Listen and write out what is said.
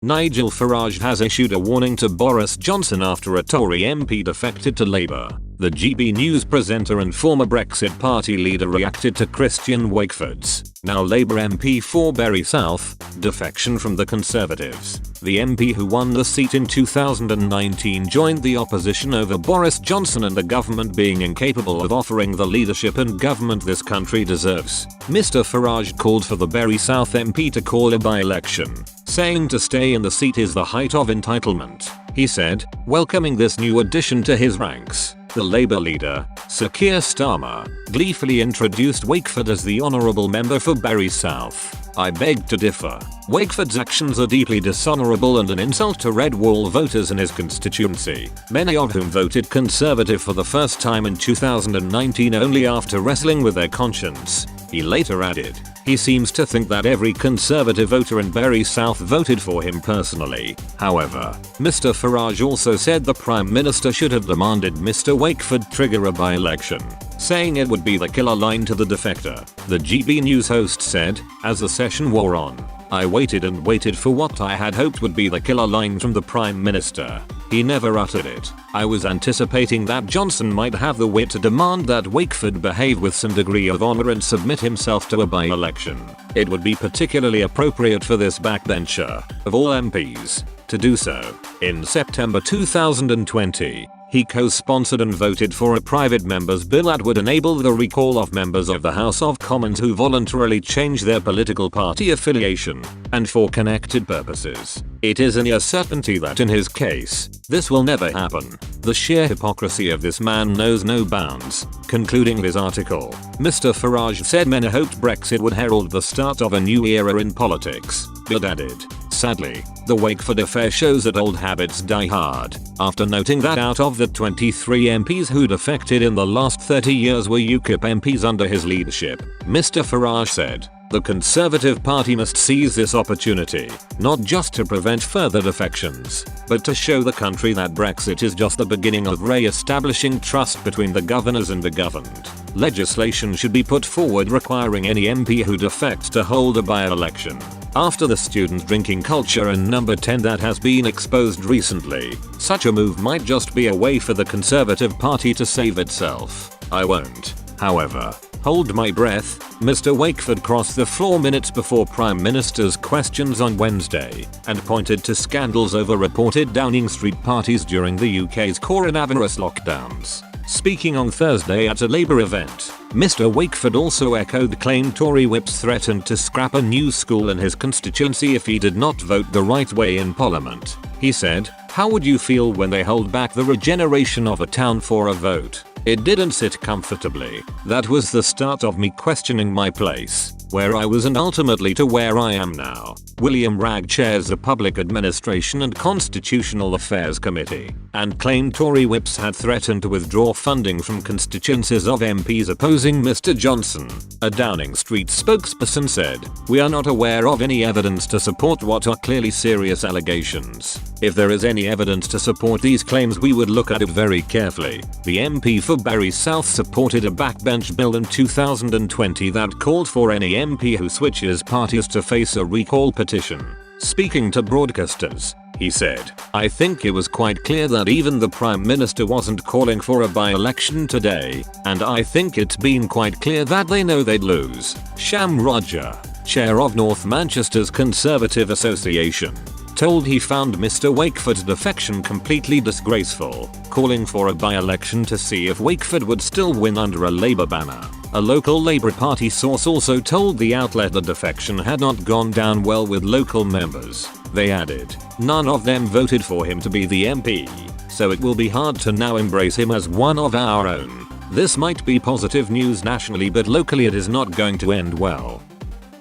Nigel Farage has issued a warning to Boris Johnson after a Tory MP defected to Labour. The GB News presenter and former Brexit Party leader reacted to Christian Wakeford's, now Labour MP for Bury South, defection from the Conservatives. The MP who won the seat in 2019 joined the opposition over Boris Johnson and the government being incapable of offering the leadership and government this country deserves. Mr Farage called for the Bury South MP to call a by-election, saying to stay in the seat is the height of entitlement. He said, welcoming this new addition to his ranks. The Labour leader, Sir Keir Starmer, gleefully introduced Wakeford as the honourable member for Bury South. I beg to differ. Wakeford's actions are deeply dishonourable and an insult to Red Wall voters in his constituency, many of whom voted Conservative for the first time in 2019 only after wrestling with their conscience. He later added, he seems to think that every Conservative voter in Bury South voted for him personally. However, Mr Farage also said the Prime Minister should have demanded Mr Wakeford trigger a by-election, saying it would be the killer line to the defector. The GB News host said, as the session wore on, I waited and waited for what I had hoped would be the killer line from the Prime Minister. He never uttered it. I was anticipating that Johnson might have the wit to demand that Wakeford behave with some degree of honour and submit himself to a by-election. It would be particularly appropriate for this backbencher, of all MPs, to do so. In September 2020, he co-sponsored and voted for a private member's bill that would enable the recall of members of the House of Commons who voluntarily change their political party affiliation, and for connected purposes. It is a near certainty that in his case, this will never happen. The sheer hypocrisy of this man knows no bounds. Concluding his article, Mr Farage said many hoped Brexit would herald the start of a new era in politics, but added, sadly, the Wakeford affair shows that old habits die hard, after noting that out of the 23 MPs who defected in the last 30 years were UKIP MPs under his leadership. Mr Farage said, the Conservative Party must seize this opportunity, not just to prevent further defections, but to show the country that Brexit is just the beginning of re-establishing trust between the governors and the governed. Legislation should be put forward requiring any MP who defects to hold a by-election. After the student drinking culture in number 10 that has been exposed recently, such a move might just be a way for the Conservative Party to save itself. I won't, however, hold my breath. Mr Wakeford crossed the floor minutes before Prime Minister's questions on Wednesday and pointed to scandals over reported Downing Street parties during the UK's coronavirus lockdowns. Speaking on Thursday at a Labour event, Mr Wakeford also echoed claim Tory whips threatened to scrap a new school in his constituency if he did not vote the right way in Parliament. He said, how would you feel when they hold back the regeneration of a town for a vote? It didn't sit comfortably. That was the start of me questioning my place, where I was and ultimately to where I am now. William Ragg chairs the Public Administration and Constitutional Affairs Committee, and claimed Tory whips had threatened to withdraw funding from constituencies of MPs opposing Mr Johnson. A Downing Street spokesperson said, we are not aware of any evidence to support what are clearly serious allegations. If there is any evidence to support these claims we would look at it very carefully. The MP for Bury South supported a backbench bill in 2020 that called for any MP who switches parties to face a recall petition. Speaking to broadcasters, he said, I think it was quite clear that even the Prime Minister wasn't calling for a by-election today, and I think it's been quite clear that they know they'd lose. Sham Roger, chair of North Manchester's Conservative Association, told he found Mr Wakeford's defection completely disgraceful, calling for a by-election to see if Wakeford would still win under a Labour banner. A local Labour Party source also told the outlet the defection had not gone down well with local members. They added, none of them voted for him to be the MP, so it will be hard to now embrace him as one of our own. This might be positive news nationally, but locally it is not going to end well.